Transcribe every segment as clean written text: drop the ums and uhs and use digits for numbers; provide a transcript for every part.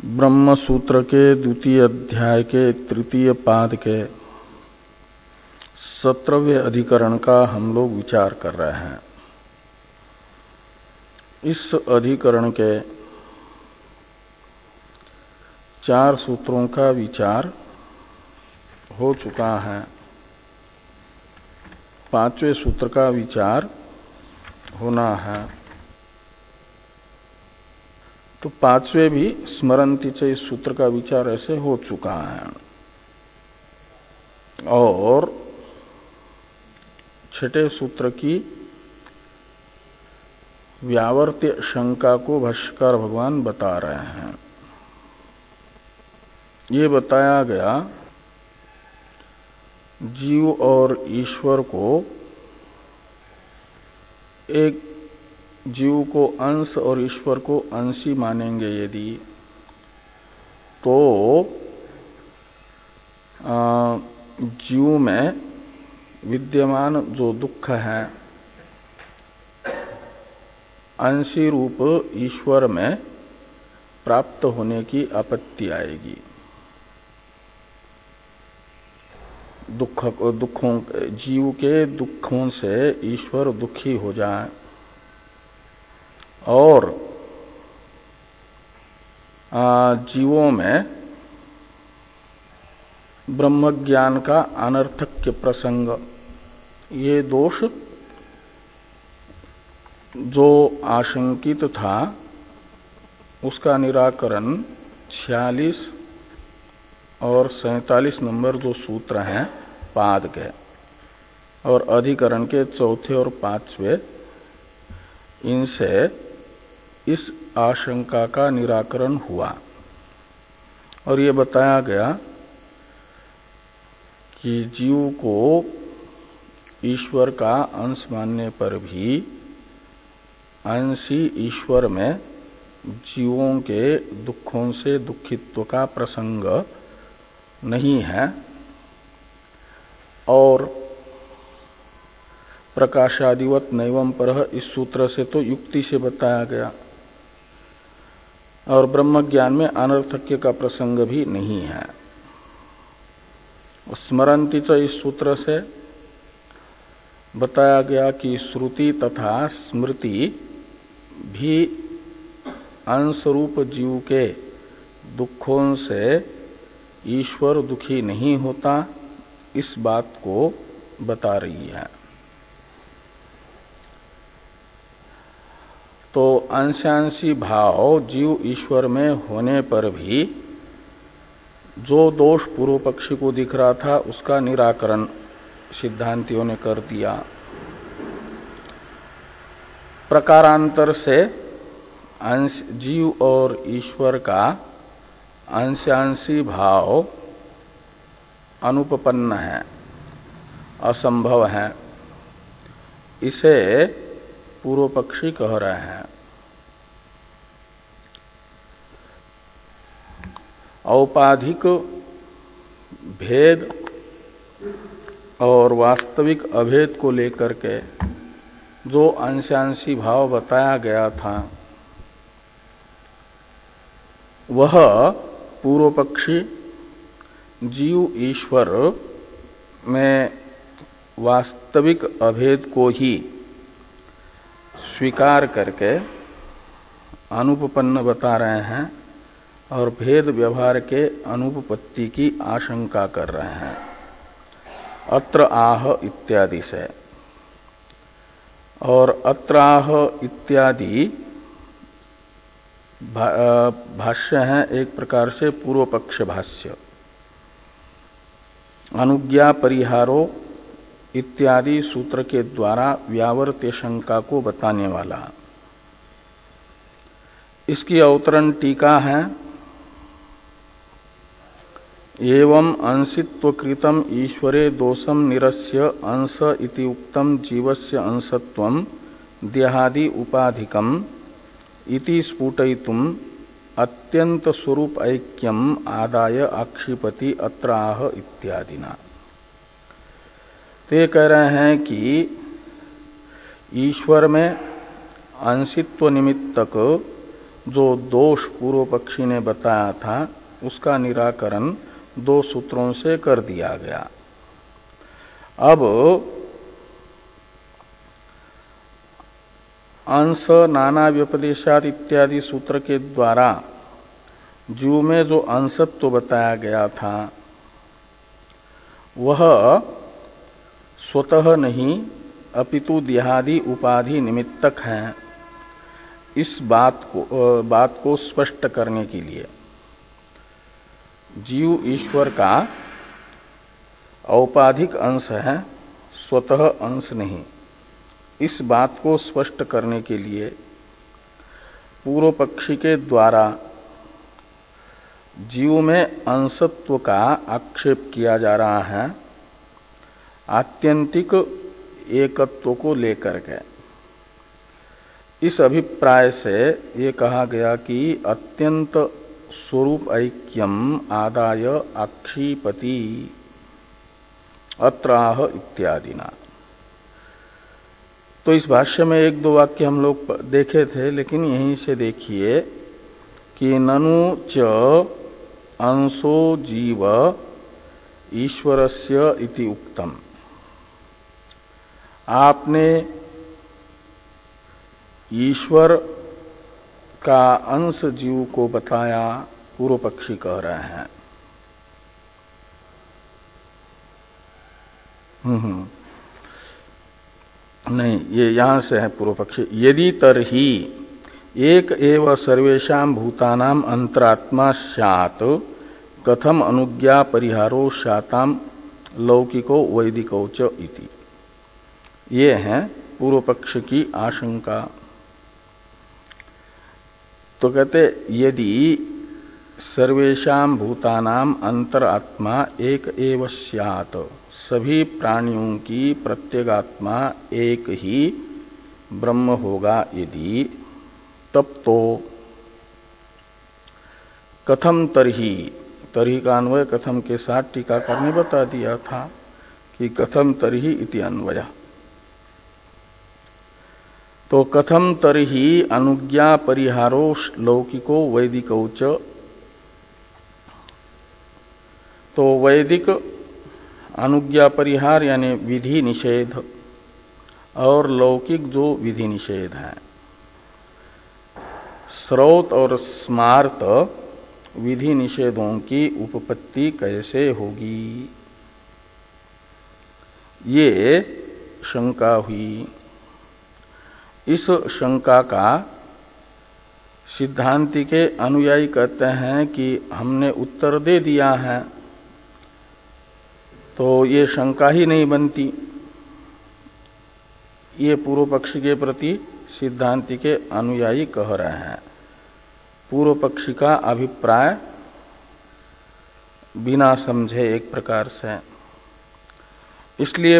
ब्रह्म सूत्र के द्वितीय अध्याय के तृतीय पाद के 17वें अधिकरण का हम लोग विचार कर रहे हैं। इस अधिकरण के 4 सूत्रों का विचार हो चुका है। 5वें सूत्र का विचार होना है। तो 5वें भी स्मरन्ति च इस सूत्र का विचार ऐसे हो चुका है। और 6ठे सूत्र की व्यावर्त्य शंका को भाष्यकार भगवान बता रहे हैं। ये बताया गया जीव और ईश्वर को एक जीव को अंश और ईश्वर को अंशी मानेंगे यदि, तो जीव में विद्यमान जो दुख है अंशी रूप ईश्वर में प्राप्त होने की आपत्ति आएगी। दुखों जीव के दुखों से ईश्वर दुखी हो जाए और जीवों में ब्रह्मज्ञान का अनर्थक्य प्रसंग, ये दोष जो आशंकित था उसका निराकरण 46 और 47 नंबर जो सूत्र हैं पाद के और अधिकरण के 4थे और 5वें, इनसे इस आशंका का निराकरण हुआ। और ये बताया गया कि जीव को ईश्वर का अंश मानने पर भी अंशी ईश्वर में जीवों के दुखों से दुखित्व का प्रसंग नहीं है। और प्रकाशादिवत नैवम परः इस सूत्र से तो युक्ति से बताया गया। और ब्रह्म ज्ञान में अनर्थक्य का प्रसंग भी नहीं है। स्मरन्ति च इस सूत्र से बताया गया कि श्रुति तथा स्मृति भी अंशरूप जीव के दुखों से ईश्वर दुखी नहीं होता, इस बात को बता रही है। तो अंशांशी भाव जीव ईश्वर में होने पर भी जो दोष पूर्व पक्षी को दिख रहा था उसका निराकरण सिद्धांतियों ने कर दिया। प्रकारांतर से अंश जीव और ईश्वर का अंशांशी भाव अनुपपन्न है, असंभव है, इसे पूर्व पक्षी कह रहे हैं। औपाधिक भेद और वास्तविक अभेद को लेकर के जो अंशांशी भाव बताया गया था वह पूर्व पक्षी जीव ईश्वर में वास्तविक अभेद को ही स्वीकार करके अनुपपन्न बता रहे हैं और भेद व्यवहार के अनुपपत्ति की आशंका कर रहे हैं। अत्र आह इत्यादि से। और अत्र आह इत्यादि भाष्य है एक प्रकार से पूर्व पक्ष भाष्य। अनुज्ञा परिहारो इत्यादि सूत्र के द्वारा व्यावर्त्य शंका को बताने वाला। इसकी अवतरण टीका है। एवं अंशित्वकृतम ईश्वरे दोषम निरस्य अंश इति उक्तम जीवस्य अंशत्वम देहादि उपाधिकम इति स्फुटयितुम अत्यंत स्वरूप ऐक्यम आदाय आक्षिपति अत्र आह इत्यादिना। ते कह रहे हैं कि ईश्वर में अंशित्व निमित्तक जो दोष पूर्व पक्षी ने बताया था उसका निराकरण दो सूत्रों से कर दिया गया। अब अंश नाना व्यपदेशात इत्यादि सूत्र के द्वारा जीव में जो अंशत्व बताया गया था वह स्वतः नहीं अपितु देहादि उपाधि निमित्तक है। इस बात को स्पष्ट करने के लिए जीव ईश्वर का औपाधिक अंश है, स्वतः अंश नहीं। इस बात को स्पष्ट करने के लिए पूर्व पक्षी के द्वारा जीव में अंशत्व का आक्षेप किया जा रहा है आत्यंतिक एकत्व को लेकर के। इस अभिप्राय से ये कहा गया कि अत्यंत स्वरूप ऐक्यम आदाय आक्षिपति अत्राह इत्यादि ना। तो इस भाष्य में एक दो वाक्य हम लोग देखे थे, लेकिन यहीं से देखिए कि ननु च अंशो जीव ईश्वरस्य इति उक्तम। आपने ईश्वर का अंश जीव को बताया, पूर्व पक्षी कह रहे हैं। नहीं, ये यहां से है पूर्व पक्षी। यदि तरही एक एव सर्वेषां भूतानाम अंतरात्मा स्यात् कथम अनुज्ञा परिहारो स्याताम लौकिको वैदिको च इति। ये है पूर्व पक्ष की आशंका। तो कहते यदि सर्वेषां भूतानाम अंतरात्मा एक एव स्यात्, सभी प्राणियों की प्रत्येगात्मा एक ही ब्रह्म होगा यदि, तब तो कथम तरही, तरही का अन्वय कथम के साथ टीकाकार ने बता दिया था कि कथम तरही इति अन्वय। तो कथम तरही अनुज्ञा परिहारो लौकिको वैदिको च। तो वैदिक अनुज्ञा परिहार यानी विधि निषेध और लौकिक जो विधि निषेध है, श्रौत और स्मार्त विधि निषेधों की उपपत्ति कैसे होगी, ये शंका हुई। इस शंका का सिद्धांति के अनुयायी कहते हैं कि हमने उत्तर दे दिया है, तो ये शंका ही नहीं बनती। ये पूर्व पक्षी के प्रति सिद्धांति के अनुयायी कह रहे हैं। पूर्व पक्षी का अभिप्राय बिना समझे एक प्रकार से, इसलिए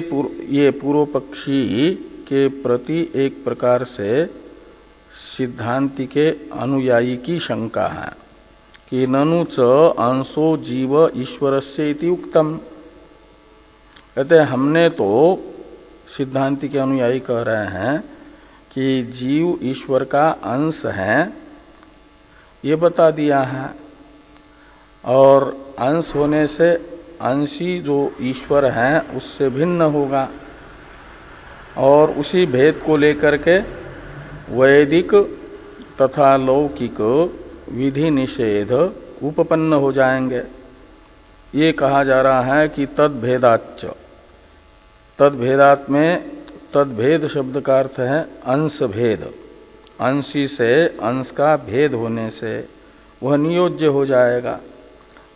ये पूर्व पक्षी के प्रति एक प्रकार से सिद्धांति के अनुयायी की शंका है कि ननु च अंशो जीव ईश्वरस्य इति उक्तम। कहते हमने तो, सिद्धांति के अनुयायी कह रहे हैं कि जीव ईश्वर का अंश है, ये बता दिया है, और अंश होने से अंशी जो ईश्वर है उससे भिन्न होगा, और उसी भेद को लेकर के वैदिक तथा लौकिक विधि निषेध उपपन्न हो जाएंगे। ये कहा जा रहा है कि तद्भेदाच्च, तद्भेदात में तद्भेद शब्द का अर्थ है अंश भेद। अंशी से अंश का भेद होने से वह नियोज्य हो जाएगा,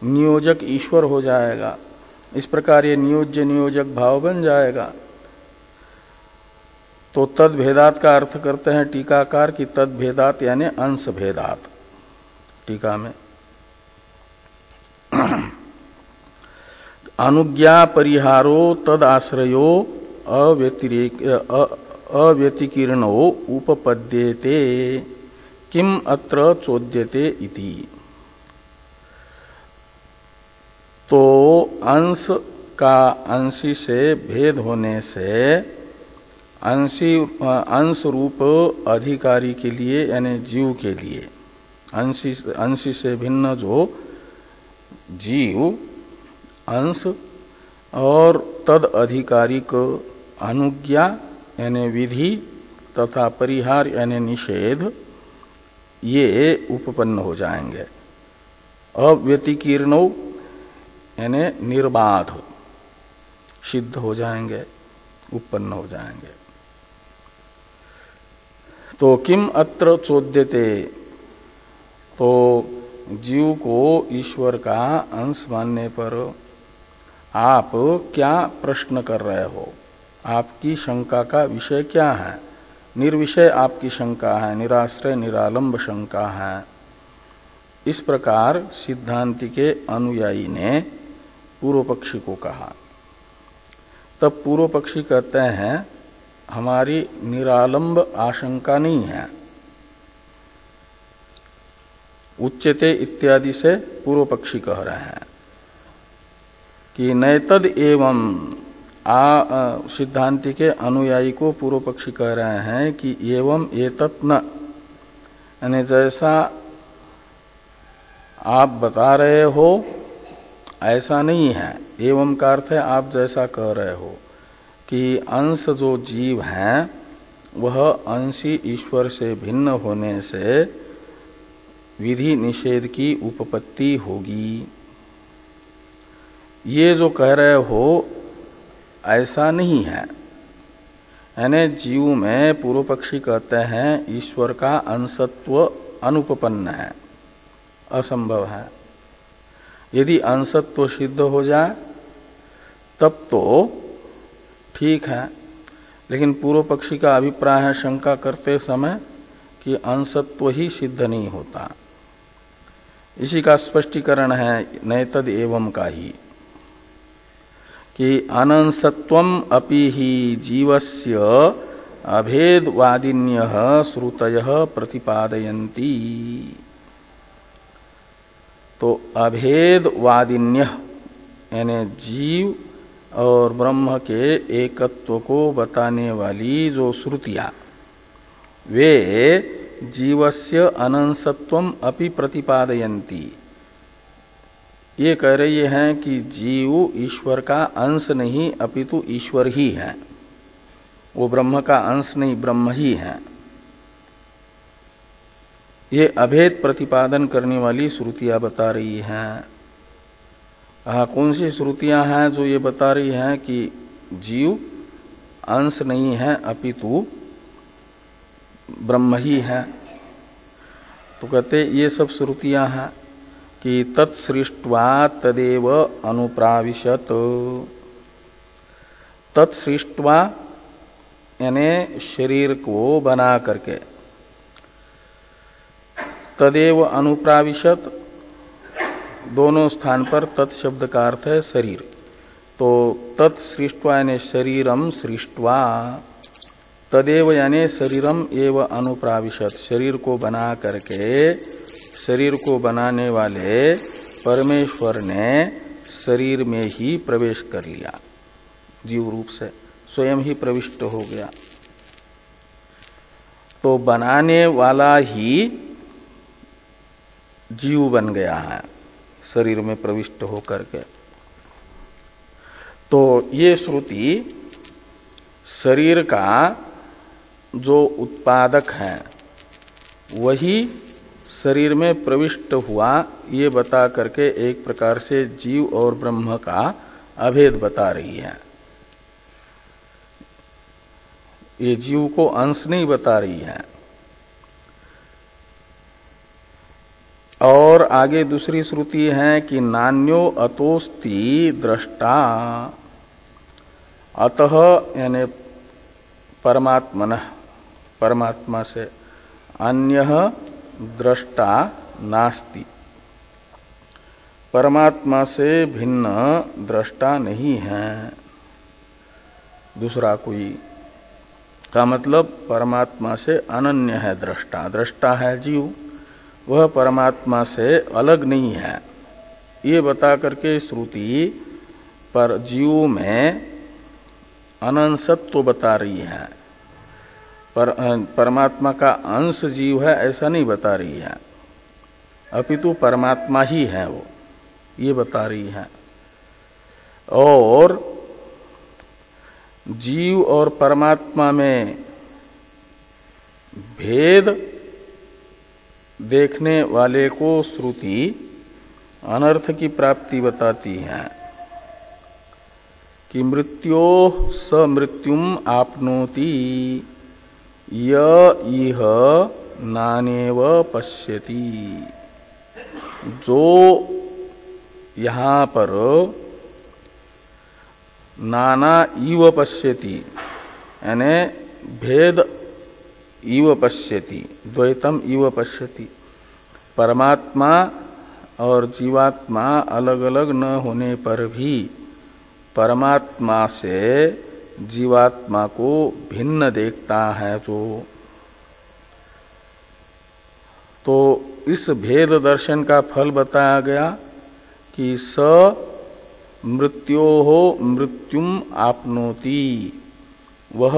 नियोजक ईश्वर हो जाएगा। इस प्रकार ये नियोज्य नियोजक भाव बन जाएगा। तो तद्भेदात का अर्थ करते हैं टीकाकार की तद्भेदात यानी अंश भेदात, टीका में। अनुज्ञा परिहारो तद आश्रयो अव्यतिकीर्णो उपपद्येते किम अत्र चोद्यते इति। तो अंश का अंशी से भेद होने से अंश रूप अधिकारी के लिए यानी जीव के लिए अंशी से भिन्न जो जीव अंश और तद अधिकारिक अनुज्ञा यानी विधि तथा परिहार यानी निषेध ये उपपन्न हो जाएंगे। अव्यतिकीर्णो यानी निर्बाध सिद्ध हो जाएंगे, उत्पन्न हो जाएंगे। तो किम अत्र चोद्यते, तो जीव को ईश्वर का अंश मानने पर आप क्या प्रश्न कर रहे हो, आपकी शंका का विषय क्या है? निर्विषय आपकी शंका है, निराश्रय निरालंब शंका है। इस प्रकार सिद्धांति के अनुयायी ने पूर्व पक्षी को कहा। तब पूर्व पक्षी कहते हैं हमारी निरालंब आशंका नहीं है। उच्यते इत्यादि से पूर्व पक्षी कह रहे हैं कि नैतद एवं सिद्धांति के अनुयायी को पूर्व पक्षी कह रहे हैं कि एवं एतत् न, यानी जैसा आप बता रहे हो ऐसा नहीं है। एवं का अर्थ है आप जैसा कह रहे हो कि अंश जो जीव हैं वह अंशी ईश्वर से भिन्न होने से विधि निषेध की उपपत्ति होगी, ये जो कह रहे हो ऐसा नहीं है। यानी जीव में पूर्व पक्षी कहते हैं ईश्वर का अंशत्व अनुपपन्न है, असंभव है। यदि अंशत्व सिद्ध हो जाए तब तो ठीक है, लेकिन पूर्व पक्षी का अभिप्राय है शंका करते समय कि अंशत्व ही सिद्ध नहीं होता। इसी का स्पष्टीकरण है नैतद एवं का ही कि अनंसत्वम अपि ही जीवस्य अभेदवादिन्यः श्रुतयः प्रतिपादयन्ति। तो अभेदवादिन्यः यानी जीव और ब्रह्म के एकत्व को बताने वाली जो श्रुतियां वे जीवस्य अनंसत्वम अपि प्रतिपादयन्ति, ये कह रही हैं कि जीव ईश्वर का अंश नहीं अपितु ईश्वर ही है, वो ब्रह्म का अंश नहीं ब्रह्म ही है। ये अभेद प्रतिपादन करने वाली श्रुतियां बता रही हैं। कौन सी श्रुतियां हैं जो ये बता रही हैं कि जीव अंश नहीं है अपितु ब्रह्म ही है? तो कहते ये सब श्रुतियां हैं कि तत्सृष्ट्वा तदेव अनुप्राविशत। तत्सृष्ट्वा यानी शरीर को बना करके, तदेव अनुप्राविशत दोनों स्थान पर तत्शब्द का अर्थ है शरीर। तो तत्सृष्ट्वा यानी शरीरम सृष्ट्वा, तदेव यानी शरीरम एव अनुप्राविशत, शरीर को बना करके शरीर को बनाने वाले परमेश्वर ने शरीर में ही प्रवेश कर लिया, जीव रूप से स्वयं ही प्रविष्ट हो गया। तो बनाने वाला ही जीव बन गया है शरीर में प्रविष्ट होकर के। तो ये श्रुति शरीर का जो उत्पादक है वही शरीर में प्रविष्ट हुआ, ये बता करके एक प्रकार से जीव और ब्रह्म का अभेद बता रही है। ये जीव को अंश नहीं बता रही है। और आगे दूसरी श्रुति है कि नान्यो अतोस्ति दृष्टा, अतः यानी परमात्मनः, परमात्मा से, अन्यः दृष्टा नास्ति, परमात्मा से भिन्न दृष्टा नहीं है दूसरा कोई। का मतलब परमात्मा से अनन्य है दृष्टा, दृष्टा है जीव, वह परमात्मा से अलग नहीं है। ये बता करके श्रुति पर जीव में अनंसत्व बता रही है, परमात्मा का अंश जीव है ऐसा नहीं बता रही है। अपितु परमात्मा ही है वो, ये बता रही है। और जीव और परमात्मा में भेद देखने वाले को श्रुति अनर्थ की प्राप्ति बताती है कि मृत्यो स मृत्युम आपनोति य इह नानेव पश्यति। जो यहां पर नाना इव पश्यति यानी भेद इव पश्यति, द्वैतम इव पश्यति, परमात्मा और जीवात्मा अलग अलग न होने पर भी परमात्मा से जीवात्मा को भिन्न देखता है तो इस भेद दर्शन का फल बताया गया कि स मृत्योः मृत्युम आपनोति, वह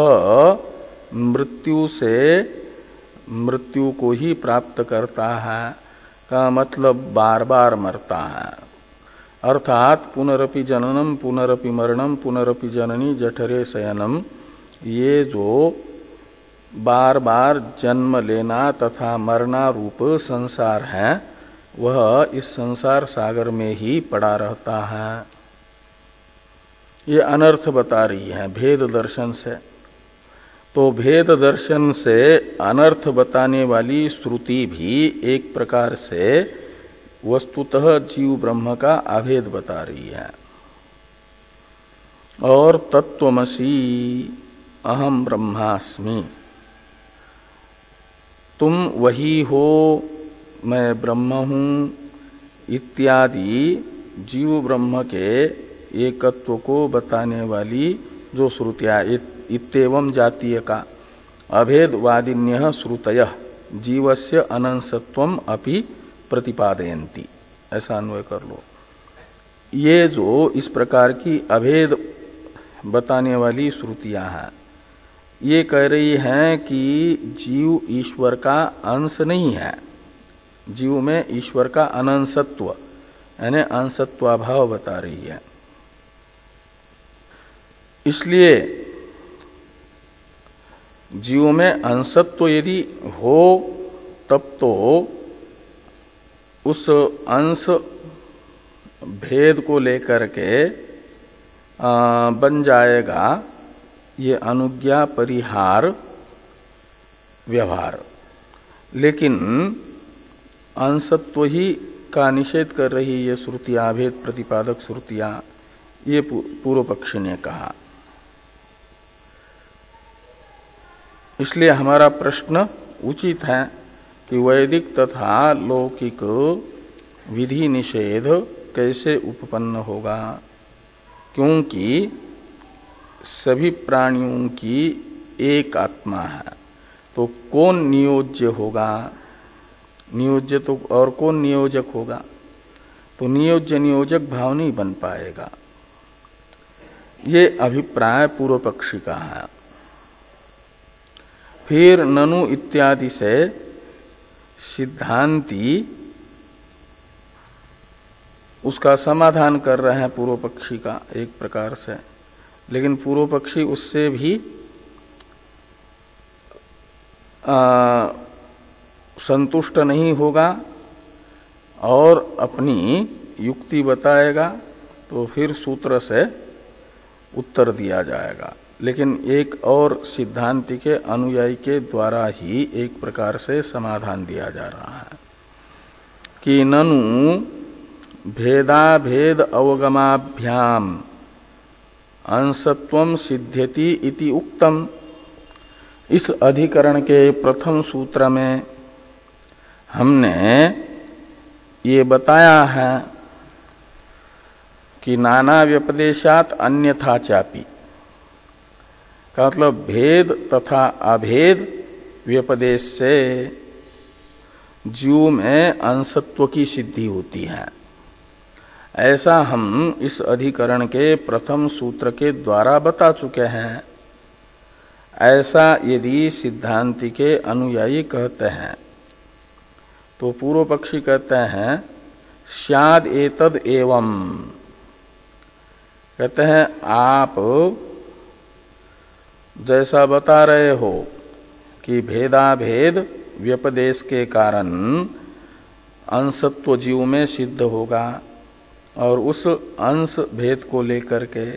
मृत्यु से मृत्यु को ही प्राप्त करता है, का मतलब बार बार मरता है। अर्थात पुनरपि जननम पुनरपि मरणम पुनरपि जननी जठरे शयनम, ये जो बार बार जन्म लेना तथा मरना रूप संसार है वह इस संसार सागर में ही पड़ा रहता है। ये अनर्थ बता रही है भेद दर्शन से। तो भेद दर्शन से अनर्थ बताने वाली श्रुति भी एक प्रकार से वस्तुतः जीव ब्रह्म का अभेद बता रही है। और तत्वमसि अहम ब्रह्मास्मि, तुम वही हो, मैं ब्रह्म हूं इत्यादि जीव ब्रह्म के एकत्व को बताने वाली जो श्रुतियां, इत्येवं जातीय का अभेदवादिन्यः श्रुतयः जीवस्य अनंसत्वम अपि प्रतिपादयन्ति, ऐसा अन्वय कर लो। ये जो इस प्रकार की अभेद बताने वाली श्रुतियां हैं, ये कह रही हैं कि जीव ईश्वर का अंश नहीं है, जीव में ईश्वर का अनंसत्व यानी अंशत्वाभाव बता रही है। इसलिए जीव में अंशत्व यदि हो तब तो उस अंश भेद को लेकर के बन जाएगा ये अनुज्ञा परिहार व्यवहार। लेकिन अंशत्व ही का निषेध कर रही ये श्रुतियां, भेद प्रतिपादक श्रुतियां, ये पूर्व पक्षी ने कहा। इसलिए हमारा प्रश्न उचित है कि वैदिक तथा लौकिक विधि निषेध कैसे उपपन्न होगा, क्योंकि सभी प्राणियों की एक आत्मा है, तो कौन नियोज्य होगा, नियोज्य तो और कौन नियोजक होगा, तो नियोज्य नियोजक भाव नहीं बन पाएगा। ये अभिप्राय पूर्व पक्षी का है। फिर ननु इत्यादि से सिद्धांती उसका समाधान कर रहे हैं पूर्व पक्षी का एक प्रकार से, लेकिन पूर्व पक्षी उससे भी संतुष्ट नहीं होगा और अपनी युक्ति बताएगा, तो फिर सूत्र से उत्तर दिया जाएगा। लेकिन एक और सिद्धांति के अनुयायी के द्वारा ही एक प्रकार से समाधान दिया जा रहा है कि ननु भेदाभेद अवगमाभ्याम अंशत्वम सिद्ध्यति इति उक्तम। इस अधिकरण के प्रथम सूत्र में हमने ये बताया है कि नाना व्यपदेशात अन्यथा चापि, का मतलब भेद तथा अभेद व्यपदेश से जीव में अंशत्व की सिद्धि होती है। ऐसा हम इस अधिकरण के प्रथम सूत्र के द्वारा बता चुके हैं। ऐसा यदि सिद्धांति के अनुयायी कहते हैं तो पूर्व पक्षी कहते हैं स्याद एतद एवं, कहते हैं आप जैसा बता रहे हो कि भेदाभेद व्यपदेश के कारण अंशत्व जीव में सिद्ध होगा और उस अंश भेद को लेकर के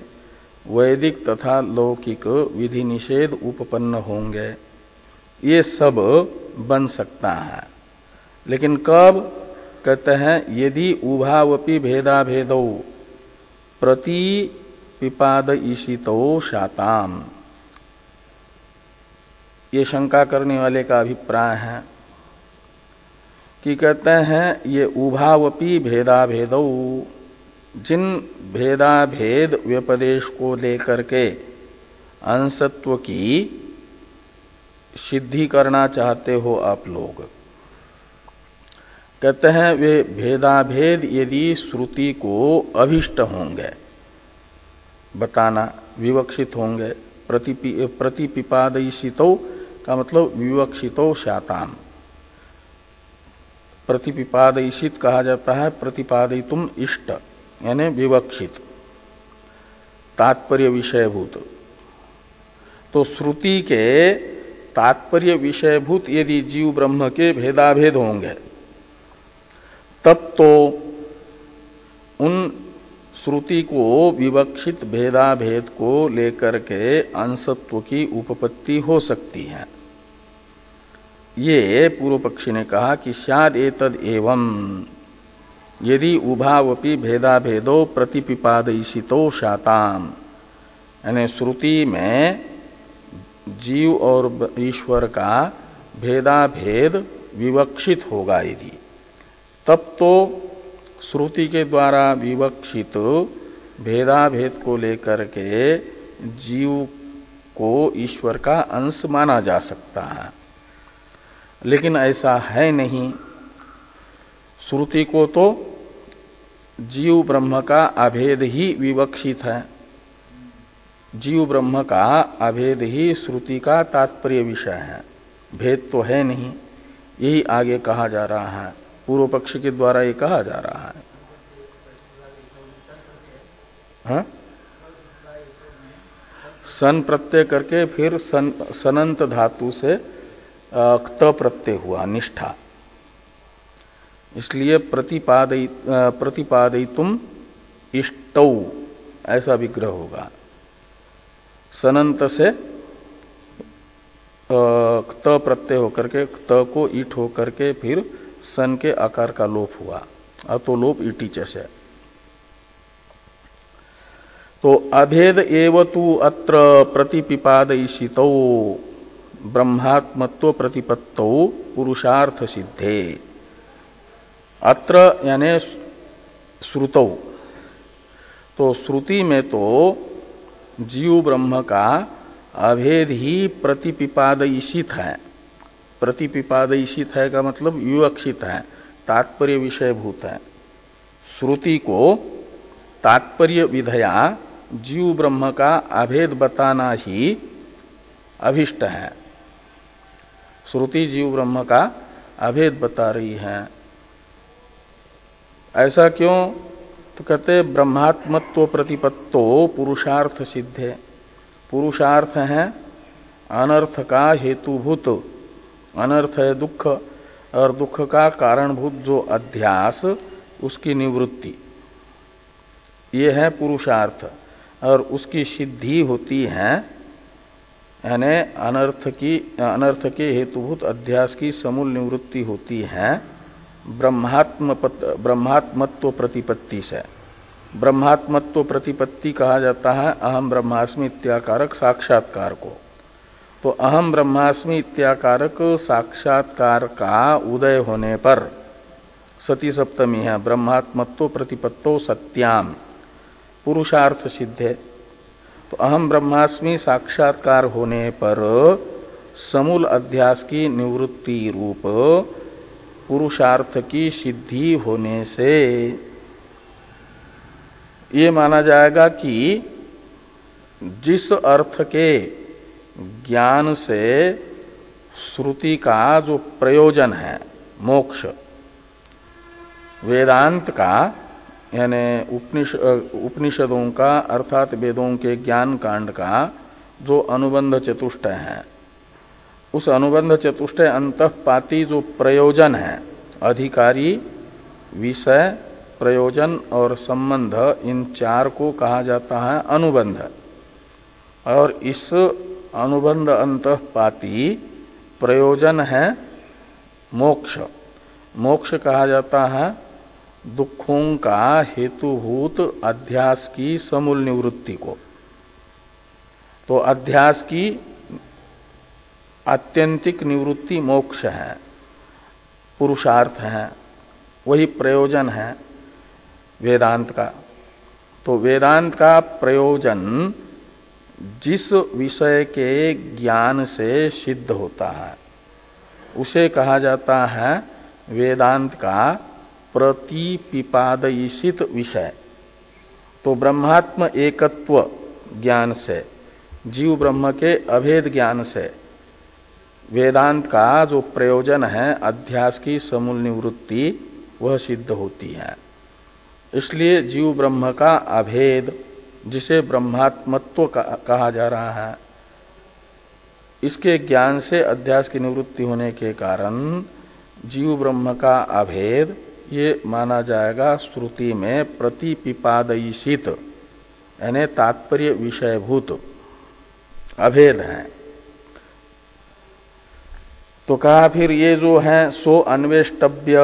वैदिक तथा लौकिक विधि निषेध उपपन्न होंगे, ये सब बन सकता है। लेकिन कब? कहते हैं यदि उभावपि भेदाभेदौ प्रति पिपादयिषितो शाताम। ये शंका करने वाले का अभिप्राय है कि कहते हैं ये उभावपि भेदाभेदौ, जिन भेदाभेद व्यपदेश को लेकर के अंशत्व की सिद्धि करना चाहते हो आप लोग, कहते हैं वे भेदाभेद यदि श्रुति को अभिष्ट होंगे बताना, विवक्षित होंगे, प्रतिपिपादयिषितो का मतलब विवक्षितो शाताम। प्रतिपिपादयिषित कहा जाता है प्रतिपादयितुम इष्ट, यानी विवक्षित, तात्पर्य विषयभूत। तो श्रुति के तात्पर्य विषयभूत यदि जीव ब्रह्म के भेदाभेद होंगे तब तो उन श्रुति को विवक्षित भेदाभेद को लेकर के अंशत्व की उपपत्ति हो सकती है। ये पूर्व पक्षी ने कहा कि स्याद एतद एवं यदि उभावपि भेदाभेदो प्रतिपिपादयिषितो शाताम, यानी श्रुति में जीव और ईश्वर का भेदाभेद विवक्षित होगा यदि, तब तो श्रुति के द्वारा विवक्षित भेदाभेद को लेकर के जीव को ईश्वर का अंश माना जा सकता है। लेकिन ऐसा है नहीं। श्रुति को तो जीव ब्रह्म का अभेद ही विवक्षित है, जीव ब्रह्म का अभेद ही श्रुति का तात्पर्य विषय है, भेद तो है नहीं। यही आगे कहा जा रहा है, पूर्व पक्ष के द्वारा ये कहा जा रहा है। हाँ? सन प्रत्यय करके फिर सनंत धातु से क्त प्रत्यय हुआ निष्ठा, इसलिए प्रतिपादयितुम इष्टौ ऐसा विग्रह होगा। सनंत से क्त प्रत्यय होकर के क्त को ईट होकर के फिर सन के आकार का लोप हुआ, अतो लोप ईटीच से। तो अभेद एव तु अत्र प्रतिपिपादयिषितो ब्रह्मात्मत्व प्रतिपत्तौ पुरुषार्थ सिद्धे। अत्र यानी श्रुतौ, तो श्रुति में तो जीव ब्रह्म का अभेद ही प्रतिपिपादयिषित है। प्रतिपिपादयिषित है का मतलब विवक्षित है, तात्पर्य विषयभूत है। श्रुति को तात्पर्य विधया जीव ब्रह्म का अभेद बताना ही अभिष्ट है। श्रुति जीव ब्रह्म का अभेद बता रही है। ऐसा क्यों? तो कहते ब्रह्मात्मत्व प्रतिपत्तो पुरुषार्थ सिद्धे। पुरुषार्थ है अनर्थ का हेतुभूत, अनर्थ है दुख और दुख का कारणभूत जो अध्यास, उसकी निवृत्ति, ये है पुरुषार्थ। और उसकी सिद्धि होती है, यानी अनर्थ के हेतुभूत अध्यास की समूल निवृत्ति होती है ब्रह्मात्मत्व प्रतिपत्ति से। ब्रह्मात्मत्व प्रतिपत्ति कहा जाता है अहम ब्रह्मास्मि इत्याकारक साक्षात्कार को। तो अहम ब्रह्मास्मि इत्याकारक साक्षात्कार का उदय होने पर सती सप्तमी है, ब्रह्मात्मत्व प्रतिपत्तो सत्याम, पुरुषार्थ सिद्धे। तो अहम ब्रह्मास्मि साक्षात्कार होने पर समूल अध्यास की निवृत्ति रूप पुरुषार्थ की सिद्धि होने से ये माना जाएगा कि जिस अर्थ के ज्ञान से श्रुति का जो प्रयोजन है मोक्ष, वेदांत का यानी उपनिषदों का अर्थात वेदों के ज्ञान कांड का जो अनुबंध चतुष्टय है, उस अनुबंध चतुष्टय अंतःपाती जो प्रयोजन है, अधिकारी, विषय, प्रयोजन और संबंध, इन चार को कहा जाता है अनुबंध। और इस अनुबंध अंतःपाती प्रयोजन है मोक्ष। मोक्ष कहा जाता है दुखों का हेतुभूत अध्यास की समूल निवृत्ति को। तो अध्यास की आत्यंतिक निवृत्ति मोक्ष है, पुरुषार्थ है, वही प्रयोजन है वेदांत का। तो वेदांत का प्रयोजन जिस विषय के ज्ञान से सिद्ध होता है उसे कहा जाता है वेदांत का प्रतिपिपादयिषित विषय। तो ब्रह्मात्म एकत्व ज्ञान से, जीव ब्रह्म के अभेद ज्ञान से वेदांत का जो प्रयोजन है अध्यास की समूल निवृत्ति, वह सिद्ध होती है। इसलिए जीव ब्रह्म का अभेद, जिसे ब्रह्मात्मत्व कहा जा रहा है, इसके ज्ञान से अध्यास की निवृत्ति होने के कारण जीव ब्रह्म का अभेद ये माना जाएगा श्रुति में प्रतिपिपादयिषित, यानी तात्पर्य विषयभूत अभेद है। तो कहा फिर ये जो है सो अन्वेष्टव्य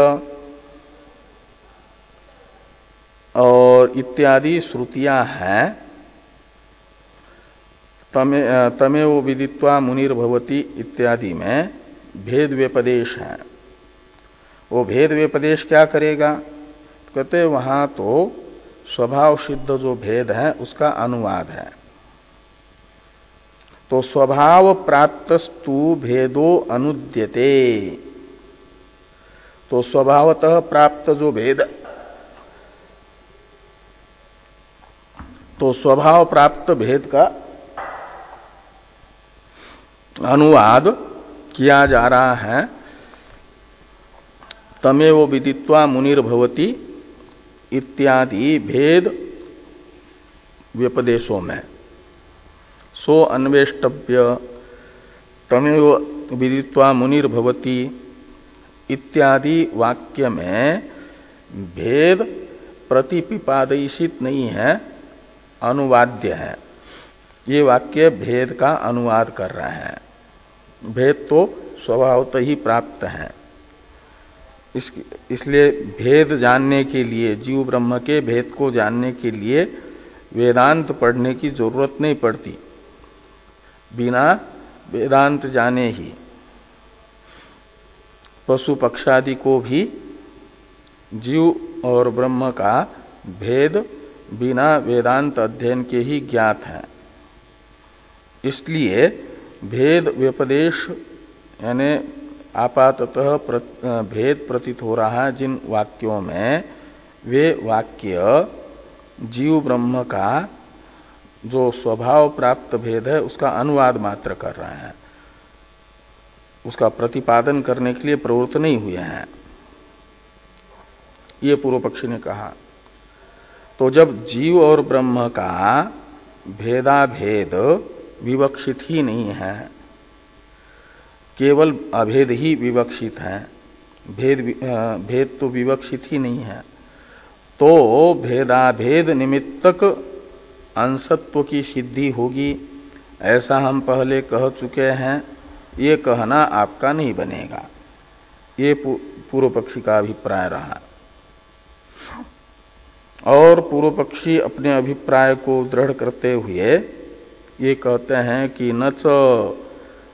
और इत्यादि श्रुतियां हैं, तमेव विदित्वा मुनिर्भवति इत्यादि में भेद व्यपदेश है। वो भेद व्यपदेश क्या करेगा? कहते वहां तो स्वभाव सिद्ध जो भेद है उसका अनुवाद है। तो स्वभाव प्राप्तस्तु भेदो अनुद्यते। तो स्वभावतः प्राप्त जो भेद, तो स्वभाव प्राप्त भेद का अनुवाद किया जा रहा है तमेव विदित्वा मुनिर्भवति इत्यादि भेद व्यपदेशों में। सो अन्वेष्टव्य, तमेव विदित्वा मुनिर्भवति इत्यादि वाक्य में भेद प्रतिपिपादयिषित नहीं है, अनुवाद्य है। ये वाक्य भेद का अनुवाद कर रहे हैं। भेद तो स्वभावतः ही प्राप्त है, इसलिए भेद जानने के लिए, जीव ब्रह्म के भेद को जानने के लिए वेदांत पढ़ने की जरूरत नहीं पड़ती। बिना वेदांत जाने ही पशु पक्षादि को भी जीव और ब्रह्म का भेद बिना वेदांत अध्ययन के ही ज्ञात है। इसलिए भेद व्यपदेश यानी आपाततः भेद प्रतीत हो रहा है जिन वाक्यों में, वे वाक्य जीव ब्रह्म का जो स्वभाव प्राप्त भेद है उसका अनुवाद मात्र कर रहे हैं, उसका प्रतिपादन करने के लिए प्रवृत्त नहीं हुए हैं। ये पूर्व पक्षी ने कहा। तो जब जीव और ब्रह्म का भेदाभेद विवक्षित ही नहीं है, केवल अभेद ही विवक्षित है, भेद तो विवक्षित ही नहीं है, तो भेदाभेद निमित्तक अंशत्व की सिद्धि होगी, ऐसा हम पहले कह चुके हैं। ये कहना आपका नहीं बनेगा, ये पूर्व पक्षी का अभिप्राय रहा। और पूर्व पक्षी अपने अभिप्राय को दृढ़ करते हुए ये कहते हैं कि न च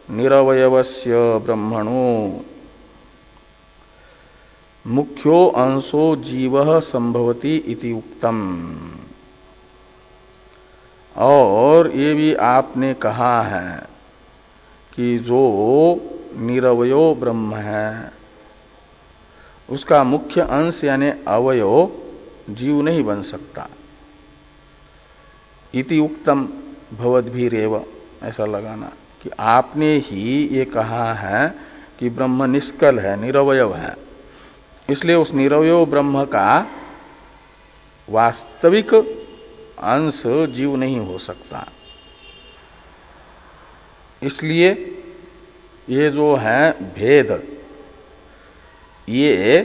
निरवयवस्य ब्रह्मणो मुख्यो अंशो जीवः संभवति इति उक्तम। और ये भी आपने कहा है कि जो निरवयो ब्रह्म है उसका मुख्य अंश यानी अवयव जीव नहीं बन सकता। इति उक्तम भवद्भिरेव, ऐसा लगाना कि आपने ही ये कहा है कि ब्रह्म निष्कल है, निरवयव है, इसलिए उस निरवय ब्रह्म का वास्तविक अंश जीव नहीं हो सकता। इसलिए ये जो है भेद, ये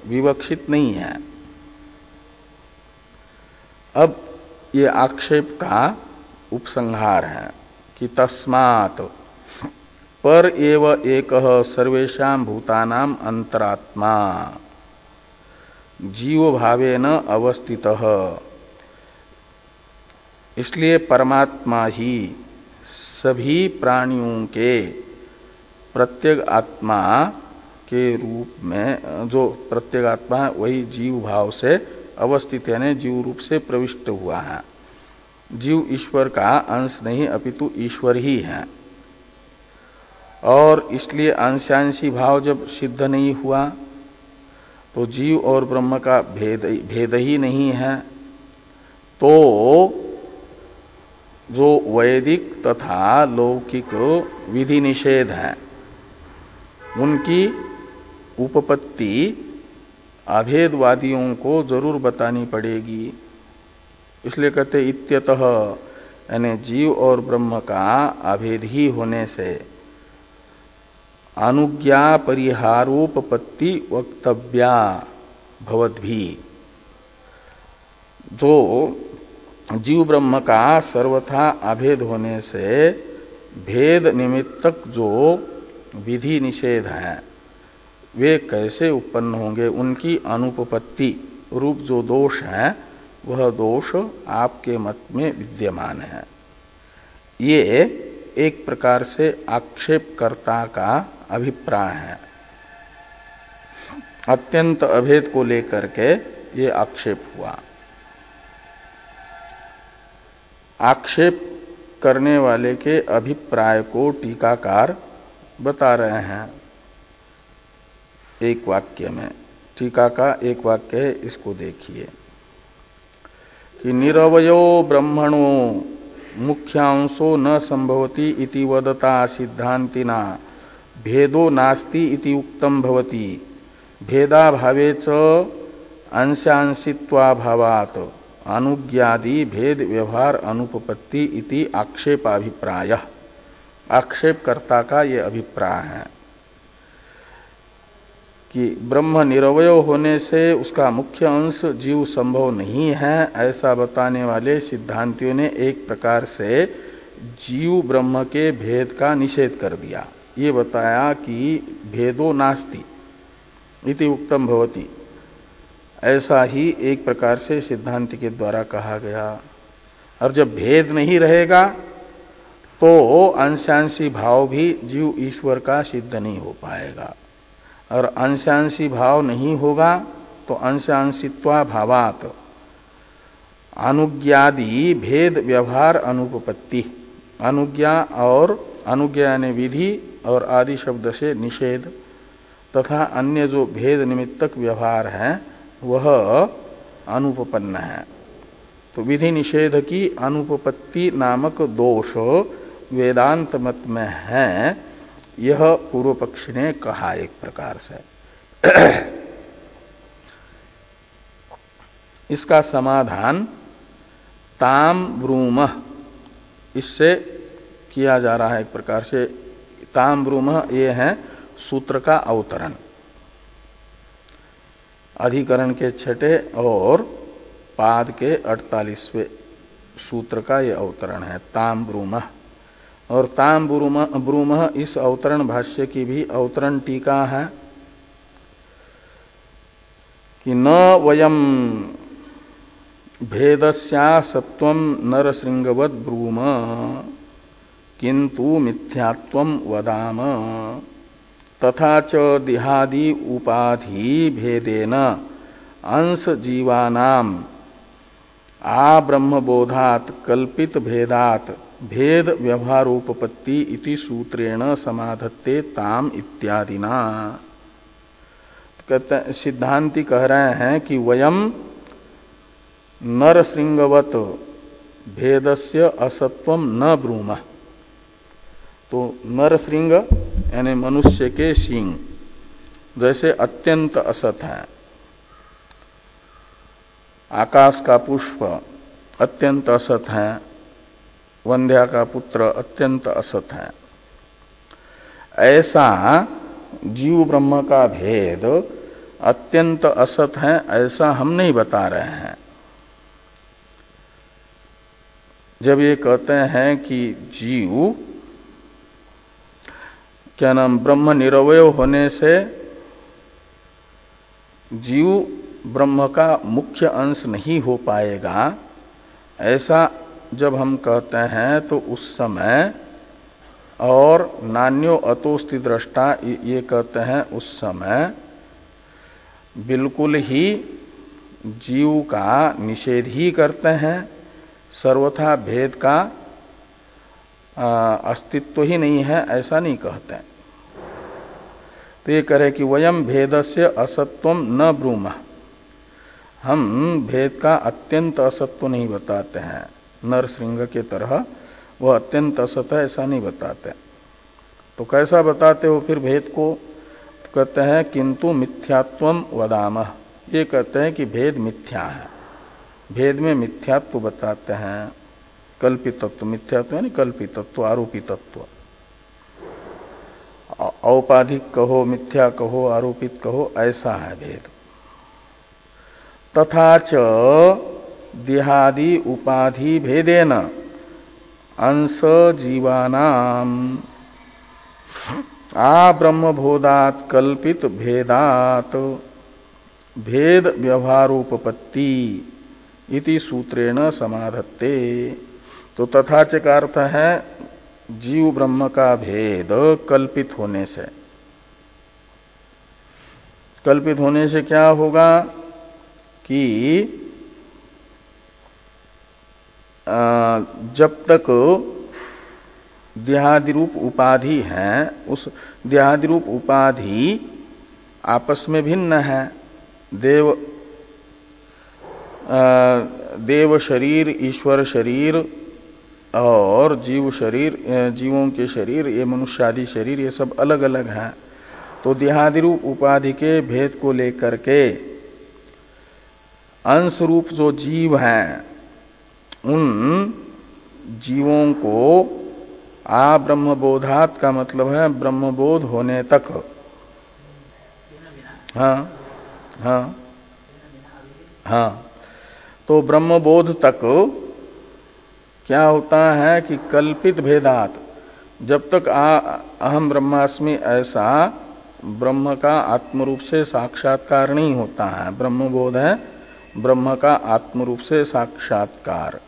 विवक्षित नहीं है। अब ये आक्षेप का उपसंहार है कि तस्मात् पर एव एकः सर्वेषां भूतानां अंतरात्मा जीव भावेन अवस्थितः। इसलिए परमात्मा ही सभी प्राणियों के प्रत्येक आत्मा के रूप में, जो प्रत्येक आत्मा है वही जीव भाव से अवस्थित यानी जीव रूप से प्रविष्ट हुआ है। जीव ईश्वर का अंश नहीं अपितु ईश्वर ही है। और इसलिए अंशांशी भाव जब सिद्ध नहीं हुआ तो जीव और ब्रह्म का भेद ही नहीं है। तो जो वैदिक तथा लौकिक विधि निषेध है उनकी उपपत्ति अभेदवादियों को जरूर बतानी पड़ेगी। इसलिए कहते इत्यतः यानी जीव और ब्रह्म का अभेद ही होने से अनुज्ञा परिहारोपपत्ति वक्तव्या भवद्भी। जो जीव ब्रह्म का सर्वथा अभेद होने से भेद निमित्तक जो विधि निषेध है वे कैसे उत्पन्न होंगे, उनकी अनुपपत्ति रूप जो दोष है वह दोष आपके मत में विद्यमान है। ये एक प्रकार से आक्षेपकर्ता का अभिप्राय है। अत्यंत अभेद को लेकर के ये आक्षेप हुआ। आक्षेप करने वाले के अभिप्राय को टीकाकार बता रहे हैं एक वाक्य में। टीका का एक वाक्य है, इसको देखिए कि निरवयो ब्रह्मणो मुख्यांशो न संभवति इति वदता सिद्धांतिना भेदो नास्ति इति उक्तम भवति भेदाभावे च अंशांशित्वाभावात् अनुज्ञादि भेद व्यवहार अनुपपत्ति इति आक्षेपाभिप्राय। आक्षेपकर्ता का ये अभिप्राय है कि ब्रह्म निरवय होने से उसका मुख्य अंश जीव संभव नहीं है, ऐसा बताने वाले सिद्धांतियों ने एक प्रकार से जीव ब्रह्म के भेद का निषेध कर दिया। ये बताया कि भेदो नास्ति इति उक्तम भवति, ऐसा ही एक प्रकार से सिद्धांति के द्वारा कहा गया। और जब भेद नहीं रहेगा तो अंशांशी भाव भी जीव ईश्वर का सिद्ध नहीं हो पाएगा, और अंशांशी भाव नहीं होगा तो अंशांशित्वा भावात अनुज्ञादि भेद व्यवहार अनुपपत्ति। अनुज्ञा और अनुज्ञा यानी विधि और आदि शब्द से निषेध तथा अन्य जो भेद निमित्तक व्यवहार है वह अनुपपन्न है। तो विधि निषेध की अनुपपत्ति नामक दोष वेदांत मत में है, यह पूर्व पक्षी ने कहा एक प्रकार से। इसका समाधान ताम ब्रूमः इससे किया जा रहा है एक प्रकार से। ताम ब्रूमः ये है सूत्र का अवतरण, अधिकरण के छठे और पाद के 48वें सूत्र का ये अवतरण है ताम ब्रूमः। और ताम ब्रूमः इस अवतरण भाष्य की भी अवतरण टीका है कि न वयम भेदस्या सत्वम नरशृंगवद ब्रूम किंतु मिथ्यात्वम वदाम तथा च दिहादि उपाधि भेदेन अंश जीवानाम आ ब्रह्मबोधात् कल्पित भेदात् भेद व्यवहारोपपत्ति इति सूत्रेण समाधत्ते ताम इत्यादिना। कहते सिद्धांति कह रहे हैं कि वयम नरशृंगवत भेदस्य असत्वम न ब्रूमः। तो नरशृंग यानी मनुष्य के सींग जैसे अत्यंत असत है, आकाश का पुष्प अत्यंत असत है, वंध्या का पुत्र अत्यंत असत है, ऐसा जीव ब्रह्म का भेद अत्यंत असत है ऐसा हम नहीं बता रहे हैं। जब ये कहते हैं कि जीव क्या नाम ब्रह्म निरवय होने से जीव ब्रह्म का मुख्य अंश नहीं हो पाएगा, ऐसा जब हम कहते हैं तो उस समय, और नान्यो अतोस्ति दृष्टा ये कहते हैं उस समय बिल्कुल ही जीव का निषेध ही करते हैं, सर्वथा भेद का अस्तित्व ही नहीं है ऐसा नहीं कहते। तो ये कहे कि वयम भेदस्य असत्वम न ब्रूमः, हम भेद का अत्यंत असत्व नहीं बताते हैं, नरसिंह के तरह वह अत्यंत असत है ऐसा नहीं बताते। तो कैसा बताते हो फिर भेद को? तो कहते हैं किंतु मिथ्यात्वम वदामः, ये कहते हैं कि भेद मिथ्या है, भेद में मिथ्यात्व बताते हैं, कल्पित तत्व, मिथ्यात्व यानी कल्पित तत्व, आरोपित तत्व, औपाधिक कहो, मिथ्या कहो, आरोपित कहो, ऐसा है भेद। तथा च देहादि उपाधि भेदेन अंश जीवानाम आ ब्रह्मबोधात् कल्पित भेदात् भेद व्यवहारोपपत्ति इति सूत्रेण समाधत्ते। तो तथा च का अर्थ है जीव ब्रह्म का भेद कल्पित होने से। कल्पित होने से क्या होगा कि जब तक देहादिरूप उपाधि है, उस देहादिरूप उपाधि आपस में भिन्न है, देव शरीर, ईश्वर शरीर और जीव शरीर, जीवों के शरीर, ये मनुष्यादि शरीर, ये सब अलग अलग हैं। तो देहादिरूप उपाधि के भेद को लेकर के अंश रूप जो जीव हैं उन जीवों को आ ब्रह्मबोधात् का मतलब है ब्रह्मबोध होने तक। हाँ हाँ हाँ, तो ब्रह्मबोध तक क्या होता है कि कल्पित भेदात, जब तक अहम ब्रह्मास्मि ऐसा ब्रह्म का आत्मरूप से साक्षात्कार नहीं होता है, ब्रह्मबोध है ब्रह्म का आत्मरूप से साक्षात्कार,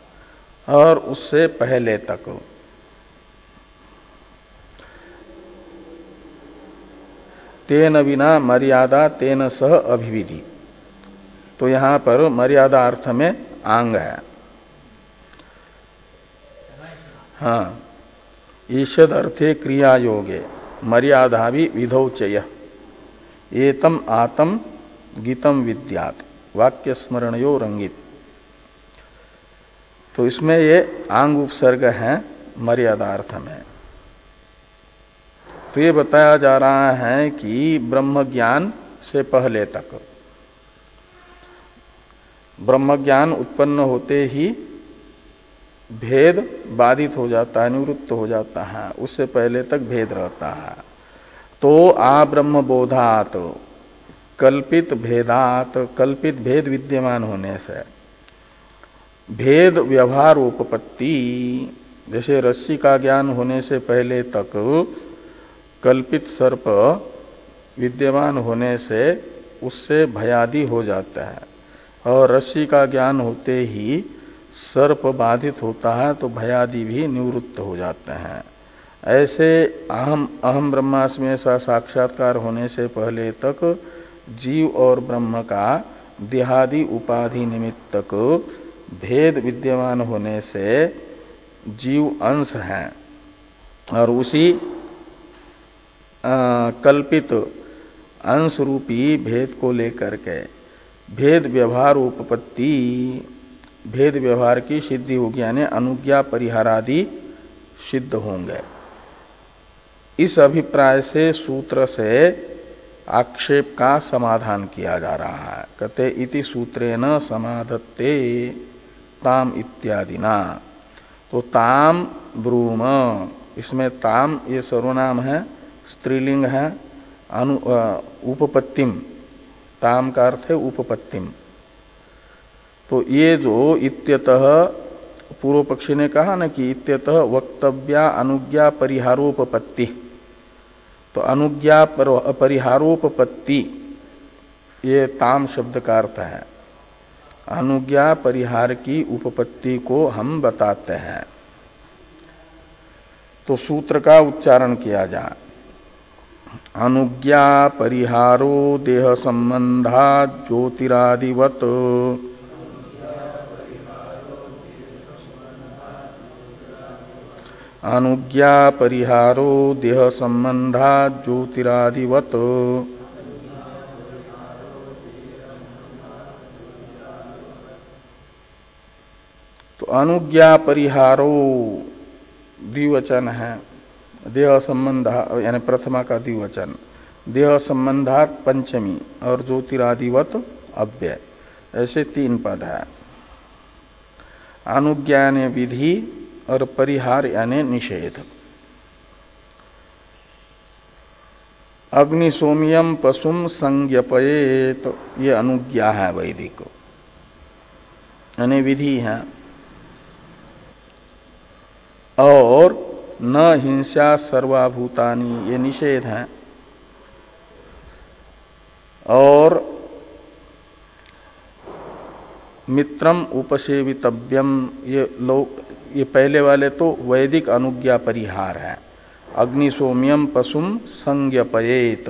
और उससे पहले तक तेन विना मर्यादा तेन सह अभिविधि। तो यहां पर मर्यादा अर्थ में आंग है। हाँ, ईषद अर्थे क्रिया योगे मर्यादा भी विधौ चय एतम आतम गीतम विद्यात वाक्य स्मरणयो रंगित। तो इसमें ये आंग उपसर्ग है मर्यादा अर्थ में। तो ये बताया जा रहा है कि ब्रह्म ज्ञान से पहले तक, ब्रह्म ज्ञान उत्पन्न होते ही भेद बाधित हो जाता है, निवृत्त हो जाता है, उससे पहले तक भेद रहता है। तो आ ब्रह्मबोधात कल्पित भेदात, कल्पित भेद विद्यमान होने से भेद व्यवहार उपपत्ति, जैसे रस्सी का ज्ञान होने से पहले तक कल्पित सर्प विद्यमान होने से उससे भयादि हो जाता है, और रस्सी का ज्ञान होते ही सर्प बाधित होता है तो भयादि भी निवृत्त हो जाते हैं। ऐसे अहम ब्रह्मास्मि ऐसा साक्षात्कार होने से पहले तक जीव और ब्रह्म का देहादि उपाधि निमित्तक भेद विद्यमान होने से जीव अंश है, और उसी कल्पित अंश रूपी भेद को लेकर के भेद व्यवहार उपपत्ति, भेद व्यवहार की सिद्धि होगी, यानी अनुज्ञा परिहारादि सिद्ध होंगे। इस अभिप्राय से सूत्र से आक्षेप का समाधान किया जा रहा है। कहते इति सूत्रेण समाधत्ते ताम इत्यादिना। तो ताम ब्रूम, इसमें ताम ये सर्वनाम है, स्त्रीलिंग है, उपपत्तिम, ताम का अर्थ है उपपत्तिम। तो ये जो इत्यतः पूर्व पक्षी ने कहा ना कि इत्यतः वक्तव्या अनुज्ञा परिहारोपपत्ति, तो अनुज्ञा परिहारोपपत्ति ये ताम शब्द का अर्थ है। अनुज्ञा परिहार की उपपत्ति को हम बताते हैं। तो सूत्र का उच्चारण किया जाए। अनुज्ञा परिहारो देह संबंधा ज्योतिरादिवत। अनुज्ञा परिहारो देह संबंधा ज्योतिरादिवत। तो अनुज्ञा परिहारो द्विवचन है, देह संबंध यानी प्रथमा का द्विवचन, देह संबंधात पंचमी और ज्योतिरादिवत अव्यय, ऐसे तीन पद है। अनुज्ञा यानी विधि और परिहार यानी निषेध। अग्निसोम्यम पशुम संज्ञपयेत, ये अनुज्ञा है वैदिक, यानी विधि है। और न हिंसा सर्वाभूतानि, ये निषेध है। और मित्रम उपसेवितव्यम, ये पहले वाले तो वैदिक अनुज्ञा परिहार है। अग्निसोम्यम पशुम संज्ञपयेत,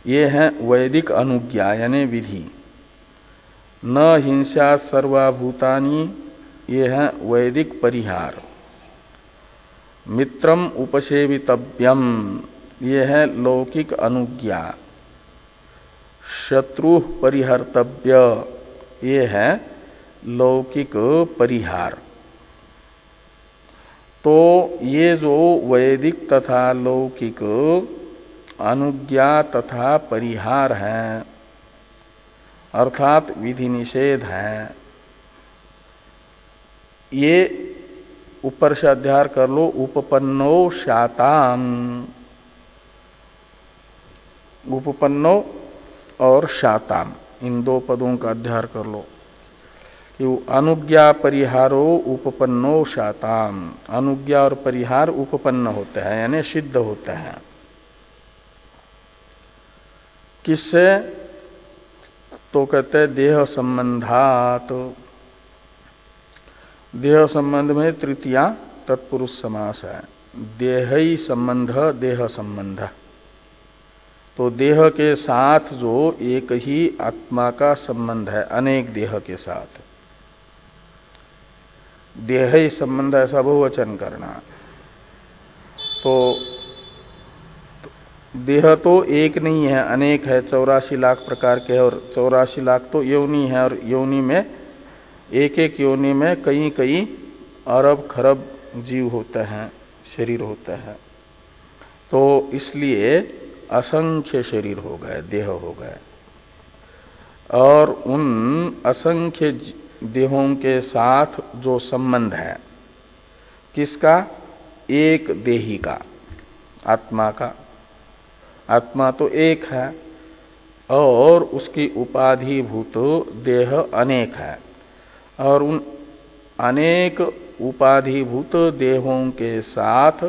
ये है वैदिक अनुज्ञा यानी विधि। न हिंसा सर्वाभूतानि, ये है वैदिक परिहार। मित्रम उपसेवितव्यम, ये है लौकिक अनुज्ञा। शत्रु परिहर्तव्य, ये है लौकिक परिहार। तो ये जो वैदिक तथा लौकिक अनुज्ञा तथा परिहार है, अर्थात विधि निषेध है, ये ऊपर से अध्यार कर लो, उपपन्नो शाताम, उपपन्नो और शाताम, इन दो पदों का अध्यार कर लो कि अनुज्ञा परिहारो उपपन्नो शाताम, अनुज्ञा और परिहार उपपन्न होते हैं यानी सिद्ध होते हैं। किससे? तो कहते हैं देह संबंधात। देह संबंध में तृतीया तत्पुरुष समास है। देही संबंध, देह संबंध। तो देह के साथ जो एक ही आत्मा का संबंध है, अनेक देह के साथ, देही संबंध ऐसा बहुवचन करना। तो देह तो एक नहीं है, अनेक है, 84 लाख प्रकार के है, और 84 लाख तो योनि है, और योनि में एक एक योनि में कई कई अरब खरब जीव होते हैं, शरीर होते हैं। तो इसलिए असंख्य शरीर हो गए, देह हो गए। और उन असंख्य देहों के साथ जो संबंध है, किसका? एक देही का, आत्मा का। आत्मा तो एक है और उसकी उपाधिभूत देह अनेक है, और उन अनेक उपाधिभूत देहों के साथ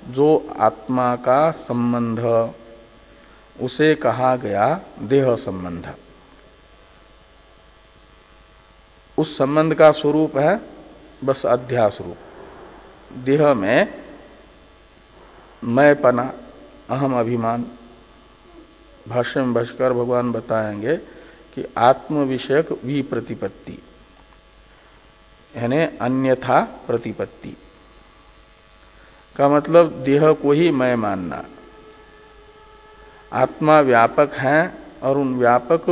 जो आत्मा का संबंध, उसे कहा गया देह संबंध। उस संबंध का स्वरूप है बस अध्यास रूप। देह में मैंपना, अहम अभिमान। भाष्य में भाष्कर भगवान बताएंगे कि आत्म विषयक विप्रतिपत्ति यानी अन्यथा प्रतिपत्ति का मतलब देह को ही मैं मानना। आत्मा व्यापक है और उन व्यापक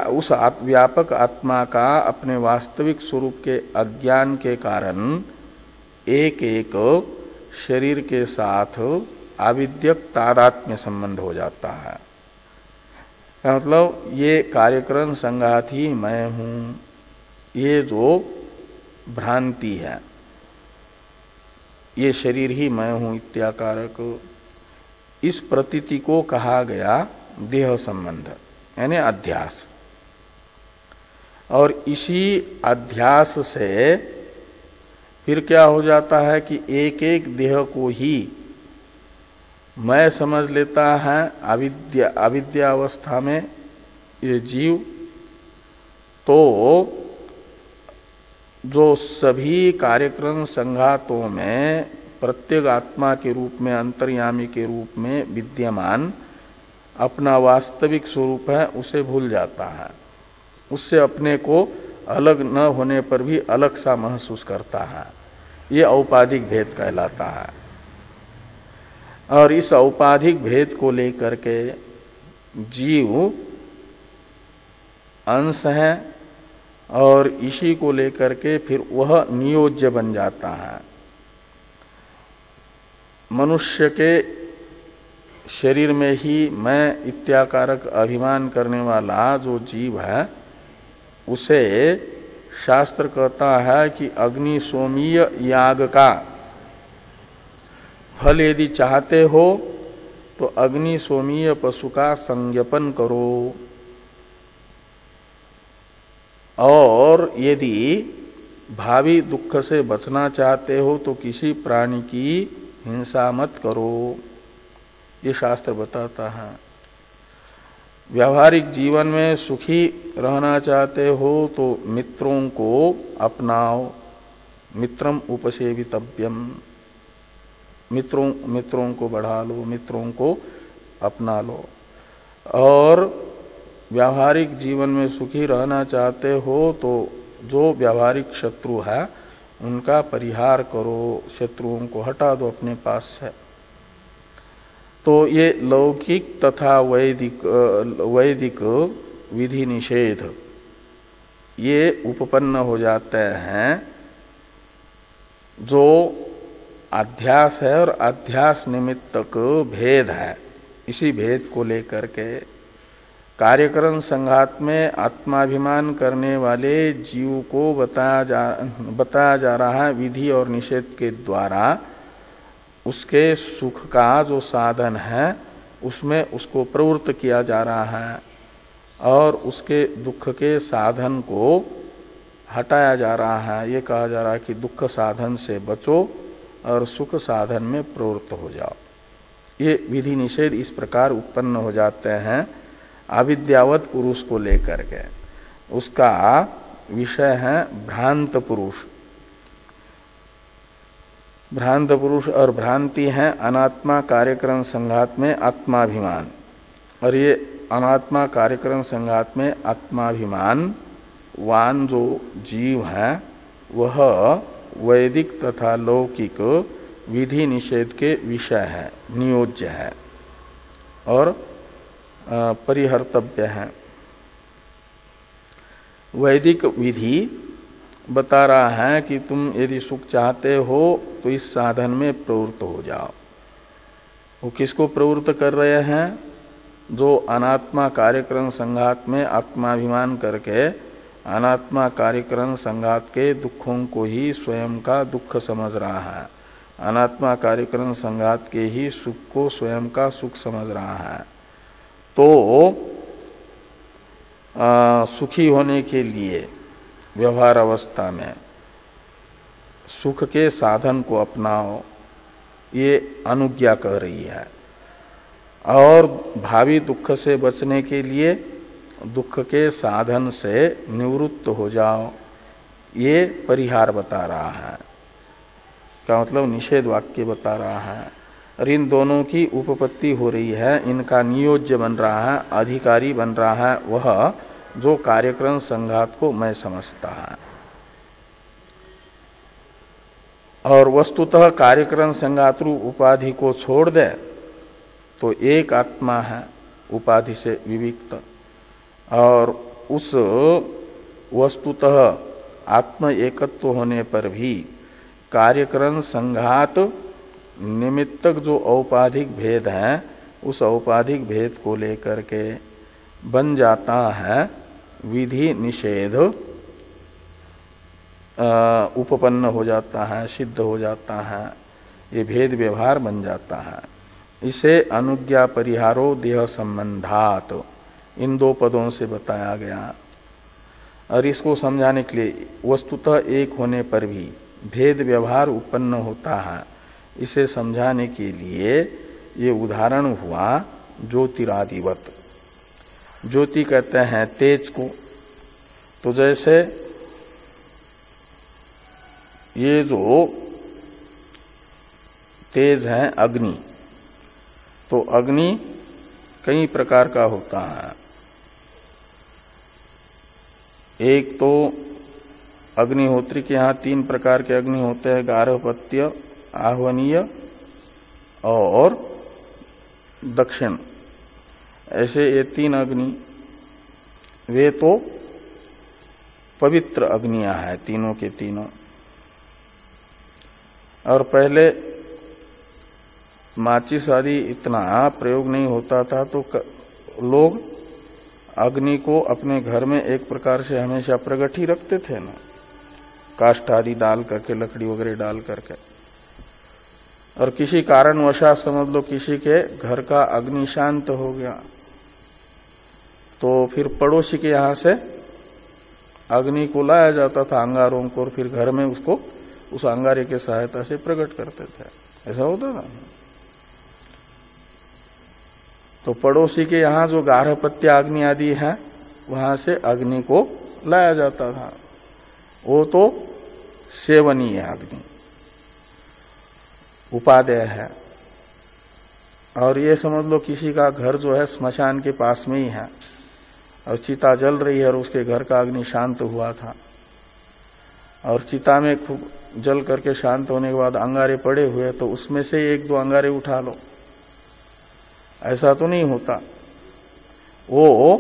उस व्यापक आत्मा का अपने वास्तविक स्वरूप के अज्ञान के कारण एक एक शरीर के साथ आविद्यक तादात्म्य संबंध हो जाता है। मतलब ये कार्यकरण संघात ही मैं हूं, ये जो भ्रांति है, ये शरीर ही मैं हूं इत्याकारक, इस प्रतीति को कहा गया देह संबंध यानी अध्यास। और इसी अध्यास से फिर क्या हो जाता है कि एक एक देह को ही मैं समझ लेता है अविद्या अवस्था में ये जीव, तो जो सभी कार्यक्रम संघातों में प्रत्येक आत्मा के रूप में, अंतर्यामी के रूप में विद्यमान अपना वास्तविक स्वरूप है उसे भूल जाता है, उससे अपने को अलग न होने पर भी अलग सा महसूस करता है। ये औपाधिक भेद कहलाता है। और इस औपाधिक भेद को लेकर के जीव अंश है और इसी को लेकर के फिर वह नियोज्य बन जाता है। मनुष्य के शरीर में ही मैं इत्याकारक अभिमान करने वाला जो जीव है उसे शास्त्र कहता है कि अग्नि सोमीय याग का फल यदि चाहते हो तो अग्नि सोमीय पशु का संज्ञापन करो, और यदि भावी दुख से बचना चाहते हो तो किसी प्राणी की हिंसा मत करो, ये शास्त्र बताता है। व्यावहारिक जीवन में सुखी रहना चाहते हो तो मित्रों को अपनाओ, मित्रम उपसेवितव्यम, मित्रों को बढ़ा लो, मित्रों को अपना लो। और व्यावहारिक जीवन में सुखी रहना चाहते हो तो जो व्यावहारिक शत्रु है उनका परिहार करो, शत्रुओं को हटा दो अपने पास से। तो ये लौकिक तथा वैदिक विधि निषेध ये उपपन्न हो जाते हैं। जो अध्यास है और अध्यास निमित्तक भेद है, इसी भेद को लेकर के कार्यकरण संघात में आत्माभिमान करने वाले जीव को बताया जा रहा है विधि और निषेध के द्वारा। उसके सुख का जो साधन है उसमें उसको प्रवृत्त किया जा रहा है और उसके दुख के साधन को हटाया जा रहा है। ये कहा जा रहा है कि दुख साधन से बचो और सुख साधन में प्रवृत्त हो जाओ। ये विधि निषेध इस प्रकार उत्पन्न हो जाते हैं अविद्यावत पुरुष को लेकर के। उसका विषय है भ्रांत पुरुष। भ्रांत पुरुष और भ्रांति है अनात्मा कार्यक्रम संघात में आत्माभिमान, और ये अनात्मा कार्यक्रम संघात में आत्माभिमान वान जो जीव है वह वैदिक तथा लौकिक विधि निषेध के विषय है, नियोज्य है और परिहर्तव्य है। वैदिक विधि बता रहा है कि तुम यदि सुख चाहते हो तो इस साधन में प्रवृत्त हो जाओ। वो किसको प्रवृत्त कर रहे हैं? जो अनात्मा कार्यक्रम संघात में आत्माभिमान करके अनात्मा कार्यक्रम संघात के दुखों को ही स्वयं का दुख समझ रहा है, अनात्मा कार्यक्रम संघात के ही सुख को स्वयं का सुख समझ रहा है। तो सुखी होने के लिए व्यवहार अवस्था में सुख के साधन को अपनाओ, ये अनुज्ञा कह रही है। और भावी दुख से बचने के लिए दुख के साधन से निवृत्त हो जाओ, ये परिहार बता रहा है। क्या मतलब? निषेध वाक्य बता रहा है। और इन दोनों की उपपत्ति हो रही है, इनका नियोज्य बन रहा है, अधिकारी बन रहा है वह जो कार्यक्रम संघात को मैं समझता है। और वस्तुतः कार्यक्रम संघात रूप उपाधि को छोड़ दे तो एक आत्मा है उपाधि से विविक्त, और उस वस्तुतः आत्म एकत्व होने पर भी कार्यक्रम संघात निमित्तक जो औपाधिक भेद है उस औपाधिक भेद को लेकर के बन जाता है विधि निषेध, उपपन्न हो जाता है, सिद्ध हो जाता है, ये भेद व्यवहार बन जाता है। इसे अनुज्ञा परिहारो देह संबंधात इन दो पदों से बताया गया। और इसको समझाने के लिए वस्तुतः एक होने पर भी भेद व्यवहार उत्पन्न होता है, इसे समझाने के लिए ये उदाहरण हुआ ज्योतिरादिवत। ज्योति कहते हैं तेज को। तो जैसे ये जो तेज है अग्नि, तो अग्नि कई प्रकार का होता है। एक तो अग्निहोत्री के यहां 3 प्रकार के अग्नि होते हैं, गार्हपत्य, आह्वनीय और दक्षिण। ऐसे ये 3 अग्नि, वे तो पवित्र अग्नियां हैं तीनों के तीनों। और पहले माचिस आदि इतना प्रयोग नहीं होता था, तो लोग अग्नि को अपने घर में एक प्रकार से हमेशा प्रगट ही रखते थे ना, काष्ठ आदि डाल करके, लकड़ी वगैरह डाल करके। और किसी कारणवशात समझ लो किसी के घर का अग्नि शांत हो गया, तो फिर पड़ोसी के यहां से अग्नि को लाया जाता था, अंगारों को, और फिर घर में उसको उस अंगारे के सहायता से प्रकट करते थे। ऐसा होता था। तो पड़ोसी के यहां जो गार्हपत्य अग्नि आदि है, वहां से अग्नि को लाया जाता था। वो तो सेवनीय अग्नि, उपादेय है। और ये समझ लो किसी का घर जो है स्मशान के पास में ही है, और चिता जल रही है, और उसके घर का अग्नि शांत हुआ था, और चिता में खूब जल करके शांत होने के बाद अंगारे पड़े हुए, तो उसमें से 1-2 अंगारे उठा लो। ऐसा तो नहीं होता। वो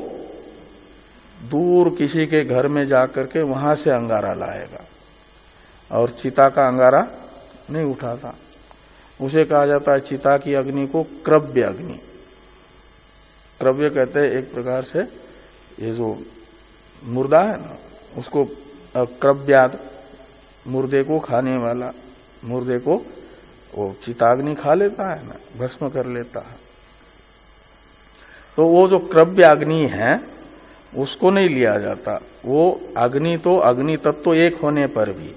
दूर किसी के घर में जाकर के वहां से अंगारा लाएगा, और चिता का अंगारा नहीं उठाता। उसे कहा जाता है चिता की अग्नि को क्रव्य अग्नि। क्रव्य कहते हैं एक प्रकार से ये जो मुर्दा है ना, उसको क्रव्याद, मुर्दे को खाने वाला, मुर्दे को वो चिताग्नि खा लेता है ना, भस्म कर लेता है। तो वो जो क्रव्य अग्नि है उसको नहीं लिया जाता। वो अग्नि तो अग्नि तत्व एक होने पर भी,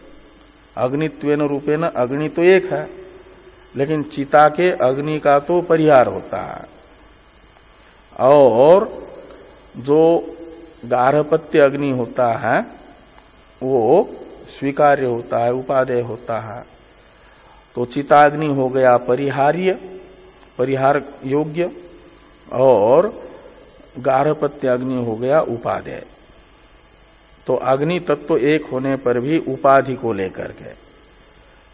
अग्नित्वेन रूपेण अग्नि तो एक है, लेकिन चिता के अग्नि का तो परिहार होता है। और जो गार्हपत्य अग्नि होता है वो स्वीकार्य होता है, उपादेय होता है। तो चिताग्नि हो गया परिहार्य, परिहार योग्य, और गार्हपत्य अग्नि हो गया उपादेय। तो अग्नि तत्व एक होने पर भी उपाधि को लेकर के,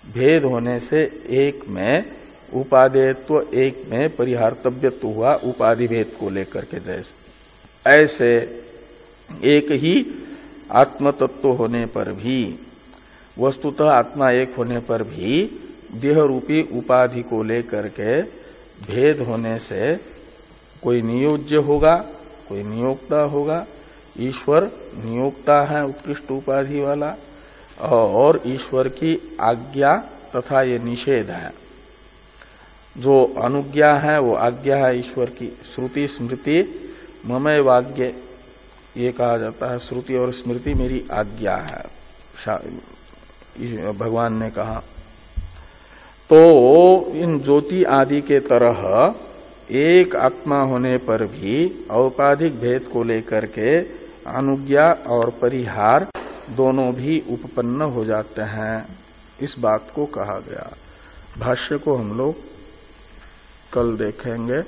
भेद होने से एक में उपादेयत्व, एक में परिहारतव्यत्व हुआ उपाधि भेद को लेकर के। जैसे ऐसे एक ही आत्म तत्व होने पर भी, वस्तुतः आत्मा एक होने पर भी देह रूपी उपाधि को लेकर के भेद होने से कोई नियोज्य होगा, कोई नियोक्ता होगा। ईश्वर नियोक्ता है उत्कृष्ट उपाधि वाला, और ईश्वर की आज्ञा तथा ये निषेध है। जो अनुज्ञा है वो आज्ञा है ईश्वर की। श्रुति स्मृति ममय वाज्ञ, ये कहा जाता है, श्रुति और स्मृति मेरी आज्ञा है, भगवान ने कहा। तो इन ज्योति आदि के तरह एक आत्मा होने पर भी औपाधिक भेद को लेकर के अनुज्ञा और परिहार दोनों भी उपपन्न हो जाते हैं, इस बात को कहा गया। भाष्य को हम लोग कल देखेंगे।